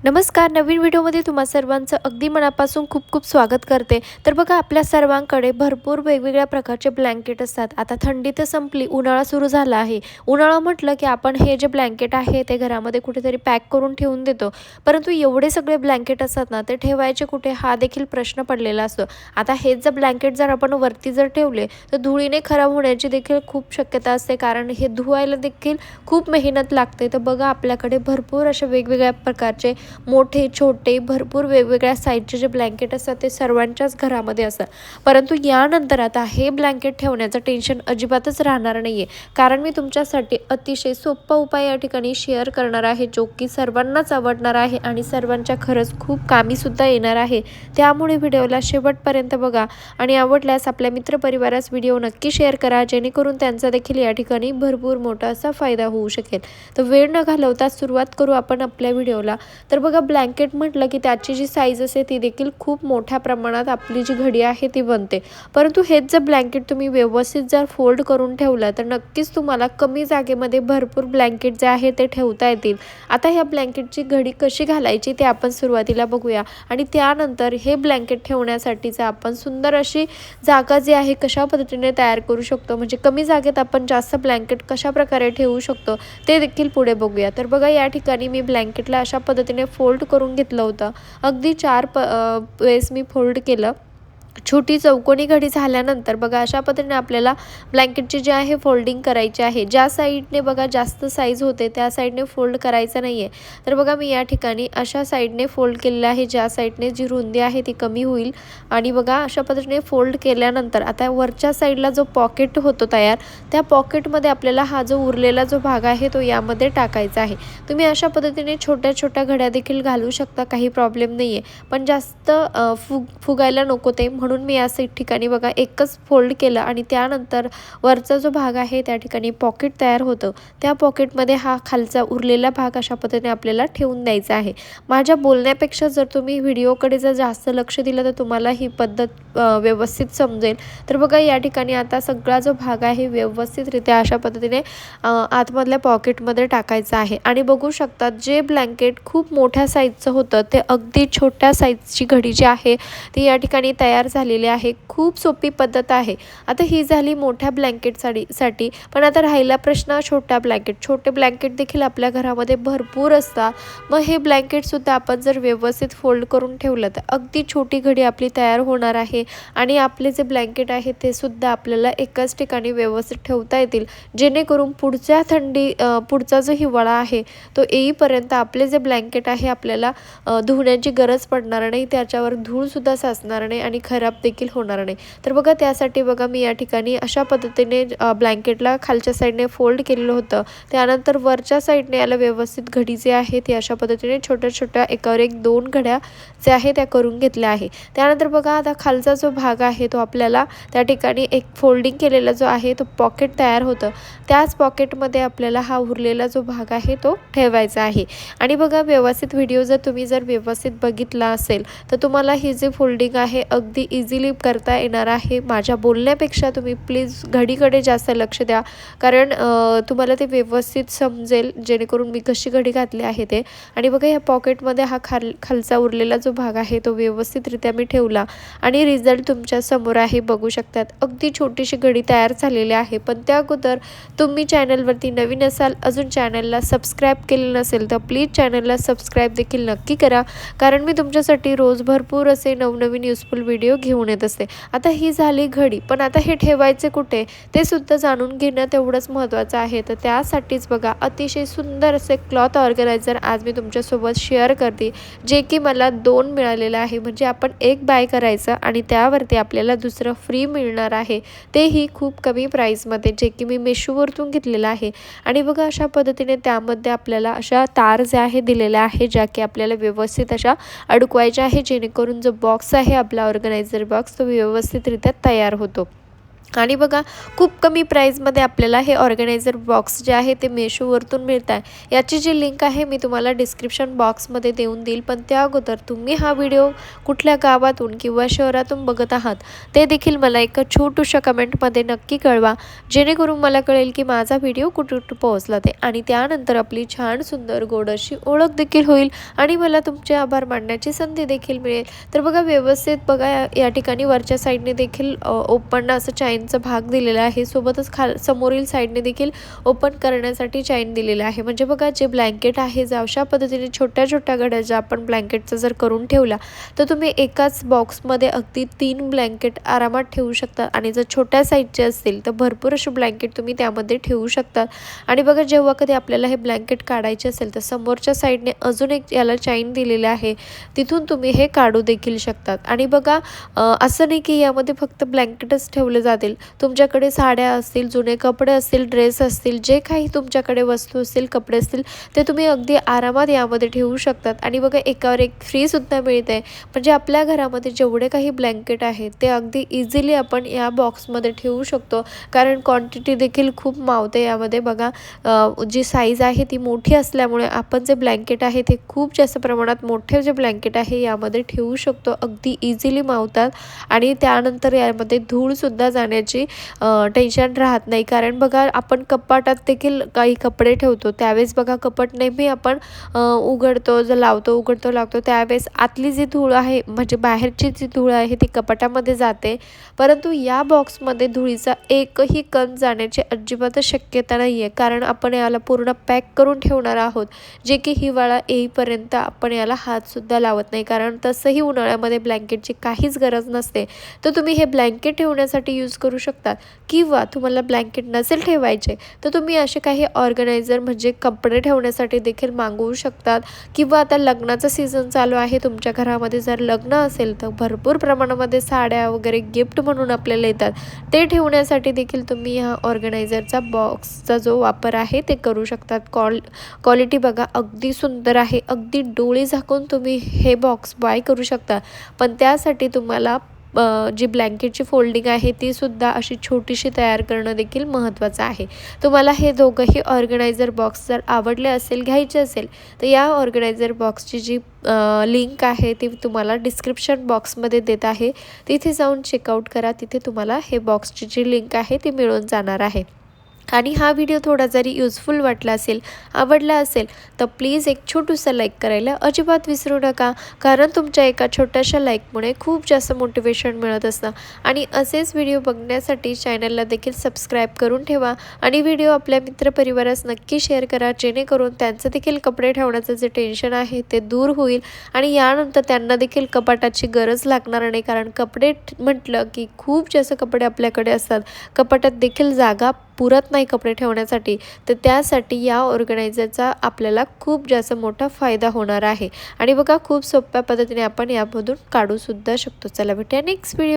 नमस्कार. नवीन व्हिडिओमध्ये तुम्हा सर्वांचं अगदी मनापासून खूप खूप स्वागत करते. तर बघा, आपल्या सर्वांकडे भरपूर वेगवेगळ्या प्रकारचे ब्लँकेट असतात. आता थंडी तर संपली, उन्हाळा सुरू झाला आहे. उन्हाळा म्हटलं की आपण हे जे ब्लँकेट आहे ते घरामध्ये कुठेतरी पॅक करून ठेवून देतो. परंतु एवढे सगळे ब्लँकेट असतात ना, ते ठेवायचे कुठे हा देखील प्रश्न पडलेला असतो. आता हेच जर ब्लँकेट जर आपण वरती जर ठेवले तर धुळीने खराब होण्याची देखील खूप शक्यता असते, कारण हे धुवायला देखील खूप मेहनत लागते. तर बघा, आपल्याकडे भरपूर अशा वेगवेगळ्या प्रकारचे मोठे छोटे भरपूर वेगवेगळ्या साईजचे जे ब्लँकेट असतात ते सर्वांच्याच घरामध्ये असतात. परंतु यानंतर आता हे ब्लँकेट ठेवण्याचं टेन्शन अजिबातच राहणार नाही आहे, कारण मी तुमच्यासाठी अतिशय सोपा उपाय या ठिकाणी शेअर करणार आहे, जो की सर्वांनाच आवडणार आहे आणि सर्वांच्या खरंच खूप कामीसुद्धा येणार आहे. त्यामुळे व्हिडिओला शेवटपर्यंत बघा आणि आवडल्यास आपल्या मित्रपरिवारास व्हिडिओ नक्की शेअर करा, जेणेकरून त्यांचा देखील या ठिकाणी भरपूर मोठा असा फायदा होऊ शकेल. तर वेळ न घालवता सुरुवात करू आपण आपल्या व्हिडिओला. तर बघा, ब्लँकेट म्हटलं की त्याची जी साईज असते ती देखील खूप मोठ्या प्रमाणात आपली जी घडी आहे ती बनते. परंतु हेच जर ब्लँकेट तुम्ही व्यवस्थित जर फोल्ड करून ठेवलं तर नक्कीच तुम्हाला कमी जागेमध्ये भरपूर ब्लँकेट जे आहे ते ठेवता येतील. आता ह्या ब्लँकेटची घडी कशी घालायची ते आपण सुरुवातीला बघूया आणि त्यानंतर हे ब्लँकेट ठेवण्यासाठीचं आपण सुंदर अशी जागा जी आहे कशा पद्धतीने तयार करू शकतो, म्हणजे कमी जागेत आपण जास्त ब्लँकेट कशा प्रकारे ठेवू शकतो ते देखील पुढे बघूया. तर बघा, या ठिकाणी मी ब्लँकेटला अशा पद्धतीने फोल्ड करून घेतलं होतं. अगदी 4 वेळेस मी फोल्ड केलं. छोटी चौकोनी घडी झाल्यानंतर बघा, अशा पद्धतीने आपल्याला ब्लँकेटची जी आहे फोल्डिंग करायची आहे. ज्या साईडने बघा जास्त साईज होते त्या साईडने फोल्ड करायचं नाही आहे. तर बघा, मी या ठिकाणी अशा साईडने फोल्ड केलेलं आहे, ज्या साईडने जी रुंदी आहे ती कमी होईल. आणि बघा, अशा पद्धतीने फोल्ड केल्यानंतर आता वरच्या साईडला जो पॉकेट होतो तयार, त्या पॉकेटमध्ये आपल्याला हा जो उरलेला जो भाग आहे तो यामध्ये टाकायचा आहे. तुम्ही अशा पद्धतीने छोट्या छोट्या घड्या देखील घालू शकता, काही प्रॉब्लेम नाही आहे. पण जास्त फुगायला नको ते, म्हणून मी या ठिकाणी बघा एकच फोल्ड केलं आणि त्यानंतर वरचा जो भाग आहे त्या ठिकाणी पॉकेट तयार होतं. त्या पॉकेटमध्ये हा खालचा उरलेला भाग अशा पद्धतीने आपल्याला ठेवून द्यायचा आहे. माझ्या बोलण्यापेक्षा जर तुम्ही व्हिडिओकडे जर जास्त लक्ष दिलं तर तुम्हाला ही पद्धत व्यवस्थित समजेल. तर बघा, या ठिकाणी आता सगळा जो भाग आहे व्यवस्थितरित्या अशा पद्धतीने आतमधल्या पॉकेटमध्ये टाकायचा आहे. आणि बघू शकतात, जे ब्लँकेट खूप मोठ्या साईजचं होतं ते अगदी छोट्या साईजची घडी जी आहे ती या ठिकाणी तयार झालेली आहे. खूप सोपी पद्धत आहे. आता ही झाली मोठ्या ब्लँकेटसाठी. पण आता राहिला प्रश्न छोट्या ब्लँकेट. छोटे ब्लँकेट देखील आपल्या घरामध्ये भरपूर असतात. मग हे ब्लँकेटसुद्धा आपण जर व्यवस्थित फोल्ड करून ठेवलं तर अगदी छोटी घडी आपली तयार होणार आहे आणि आपले जे ब्लँकेट आहे ते सुद्धा आपल्याला एकाच ठिकाणी व्यवस्थित ठेवता येतील, जेणेकरून पुढचा जो हिवाळा आहे तो येईपर्यंत आपले जे ब्लँकेट आहे आपल्याला धुण्याची गरज पडणार नाही, त्याच्यावर धूळसुद्धा साचणार नाही आणि खराब देखील होणार नाही. तर बघा, त्यासाठी बघा मी या ठिकाणी अशा पद्धतीने ब्लँकेटला खालच्या साईडने फोल्ड केलेलं होतं. त्यानंतर वरच्या साईडने याला व्यवस्थित घडी जी आहे ती अशा पद्धतीने छोट्या छोट्या एकावर एक 2 घड्या ज्या आहे त्या करून घेतल्या आहे. त्यानंतर बघा, आता खालचा जो भाग आहे तो आपल्याला त्या ठिकाणी एक फोल्डिंग केलेला जो आहे तो पॉकेट तयार होतं. त्याच पॉकेटमध्ये आपल्याला हा उरलेला जो भाग आहे तो ठेवायचा आहे. आणि बघा, व्यवस्थित व्हिडिओ जर व्यवस्थित बघितला असेल तर तुम्हाला ही जी फोल्डिंग आहे अगदी इझिली करता येणार आहे. माझ्या बोलण्यापेक्षा तुम्ही प्लीज घडीकडे जास्त लक्ष द्या, कारण तुम्हाला ते व्यवस्थित समजेल, जेणेकरून मी कशी घडी घातली आहे ते. आणि बघा, या पॉकेटमध्ये हा खालचा उरलेला जो भाग आहे तो व्यवस्थितरित्या मी ठेवला आणि रिझल्ट तुमच्या समोर आहे, बघू शकतात. अगदी छोटीशी घडी तयार झालेली आहे. पण त्या अगोदर तुम्ही चॅनलवरती नवीन असाल, अजून चॅनलला सबस्क्राईब केलेलं नसेल तर प्लीज चॅनलला सबस्क्राईब देखील नक्की करा, कारण मी तुमच्यासाठी रोज भरपूर असे नवनवीन युजफुल व्हिडिओ घेऊन येत असते. आता ही झाली घडी, पण आता हे ठेवायचे कुठे ते सुद्धा जाणून घेणं तेवढंच महत्त्वाचं आहे. तर त्यासाठीच बघा, अतिशय सुंदर असे क्लॉथ ऑर्गनायझर आज मी तुमच्यासोबत शेअर करते, जे की मला 2 मिळालेलं आहे. म्हणजे आपण एक बाय करायचं आणि त्यावरती आपल्याला दुसरं फ्री मिळणार आहे, तेही खूप कमी प्राईसमध्ये, जे की मी मेशोवरतून घेतलेलं आहे. आणि बघा, अशा पद्धतीने त्यामध्ये आपल्याला अशा तार ज्या आहे दिलेल्या आहे, ज्या की आपल्याला व्यवस्थित अशा अडकवायच्या आहे, जेणेकरून जो बॉक्स आहे आपला ऑर्गनायझर बॉक्स तो व्यवस्थितरित्या तयार होतो. आणि बघा खूप कमी प्राईजमध्ये आपल्याला हे ऑर्गनायझर बॉक्स जे आहे ते मेशोवरतून मिळत आहे। याची जी लिंक आहे मी तुम्हाला डिस्क्रिप्शन बॉक्समध्ये देऊन देईल, पण त्या अगोदर तुम्ही हा व्हिडिओ कुठल्या गावातून किंवा शहरातून बघत आहात ते देखील मला एका छोट्याशा कमेंटमध्ये नक्की कळवा, जेणेकरून मला कळेल की माझा व्हिडिओ कुठे कुठे पोहोचला ते, आणि त्यानंतर आपली छान सुंदर गोड अशी ओळख देखील होईल आणि मला तुमचे आभार मानण्याची संधी देखील मिळेल। तर बघा व्यवस्थित बघा या ठिकाणी वरच्या साईडने देखील ओपन असं चाईनचा भाग दिलेला आहे, सोबतच समोरील साईडने देखील ओपन करण्यासाठी चाईन दिलेला आहे। म्हणजे बघा जे ब्लँकेट आहे, जर अशा पद्धतीने छोट्या छोट्या घड्या ज्या आपण ब्लँकेटचा जर करून ठेवला तर तुम्ही एकाच बॉक्समध्ये अगदी 3 ब्लँकेट आरामात ठेवू शकता, आणि जर छोट्या साईजचे असतील तर भरपूर असे ब्लँकेट तुम्ही त्यामध्ये ठेवू शकतात। आणि बघा जेव्हा कधी आपल्याला हे ब्लँकेट काढायचे असेल तर समोरच्या साईडने अजून एक याला चाईन दिलेले आहे, तिथून तुम्ही हे काढू देखील शकतात। आणि बघा असं नाही की यामध्ये फक्त ब्लँकेटच ठेवले जातील, तुमच्याकडे साड्या असतील, जुने कपडे असतील, ड्रेस असतील, जे काही तुमच्याकडे वस्तू असतील, कपडे असतील, ते तुम्ही अगदी आरामात यामध्ये ठेवू शकतात। आणि बघा एकावर एक फ्रीसुद्धा मिळते, म्हणजे आपल्या घरामध्ये जेवढे काही ब्लँकेट आहेत ते अगदी इझिली आपण या बॉक्समध्ये ठेवू शकतो, कारण क्वांटिटी देखील खूप मावते यामध्ये। बघा जी साईज आहे ती मोठी असल्यामुळे आपण जे ब्लँकेट आहे ते खूप जास्त प्रमाणात मोठे जे ब्लँकेट आहे यामध्ये ठेवू शकतो, अगदी इझिली मावतात। आणि त्यानंतर यामध्ये धूळसुद्धा जाण्याची टेन्शन राहत नाही, कारण बघा आपण कपाटात देखील काही कपडे ठेवतो, त्यावेळेस बघा कपाट नेहमी आपण उघडतो, जर लावतो, उघडतो, लावतो, त्यावेळेस आतली जी धूळ आहे, म्हणजे बाहेरची जी धूळ आहे ती कपाटामध्ये जाते, परंतु या बॉक्समध्ये धुळीचा एकही कण जाण्याची अजिबातच शक्यता नाही आहे, कारण आपण याला पूर्ण पॅक करून ठेवणार आहोत, जे की हिवाळा येईपर्यंत आपण याला हातसुद्धा लावत नाही, कारण तसंही उन्हाळ्यामध्ये ब्लँकेटची काहीच गरज नसते। तर तुम्ही हे ब्लँकेट ठेवण्यासाठी यूज करू शकता, किंवा तुम्हाला ब्लँकेट नसेल ठेवायचे तर तुम्ही असे काही ऑर्गनायझर म्हणजे कपडे ठेवण्यासाठी देखील मागवू शकतात। किंवा आता लग्नाचा सीझन चालू आहे, तुमच्या घरामध्ये जर लग्न असेल तर भरपूर प्रमाणामध्ये साड्या वगैरे गिफ्ट म्हणून आपल्याला येतात, ते ठेवण्यासाठी देखील तुम्ही ह्या ऑर्गनायझरचा बॉक्सचा जो वापर आहे ते करू शकतात। क्वालिटी बघा अगदी सुंदर आहे, अगदी डोळे झाकून तुम्ही हे बॉक्स बाय करू शकता, पण त्यासाठी तुम्हाला जी ब्लँकेटची फोल्डिंग आहे ती सुद्धा अशी छोटीशी तयार करणं देखील महत्त्वाचं आहे। तुम्हाला हे दोघंही ऑर्गनायझर बॉक्स जर आवडले असेल, घ्यायचे असेल, तर या ऑर्गनायझर बॉक्सची जी लिंक आहे ती तुम्हाला डिस्क्रिप्शन बॉक्समध्ये देत आहे, तिथे जाऊन चेकआउट करा, तिथे तुम्हाला हे बॉक्सची जी लिंक आहे ती मिळून जाणार आहे। आणि हा व्हिडिओ थोडा जरी यूजफुल वाटला असेल, आवडला असेल, तर प्लीज एक छोटूसं लाईक करायला अजिबात विसरू नका, कारण तुमच्या एका छोट्याशा लाईकमुळे खूप जास्त मोटिवेशन मिळत असतं। आणि असेच व्हिडिओ बघण्यासाठी चॅनलला देखील सबस्क्राईब करून ठेवा, आणि व्हिडिओ आपल्या मित्रपरिवारास नक्की शेअर करा, जेणेकरून त्यांचं देखील कपडे ठेवण्याचं जे टेन्शन आहे ते दूर होईल, आणि यानंतर त्यांना देखील कपाटाची गरज लागणार नाही, कारण कपडे म्हटलं की खूप जास्त कपडे आपल्याकडे असतात, कपाटात देखील जागा पुरत नाही कपडे ठेवण्यासाठी, तर त्यासाठी या ऑर्गनायझरचा आपल्याला खूप जास्त मोठा फायदा होणार आहे। आणि बघा खूप सोप्या पद्धतीने आपण यामधून काढूसुद्धा शकतो। चला भेटूया नेक्स्ट व्हिडिओ।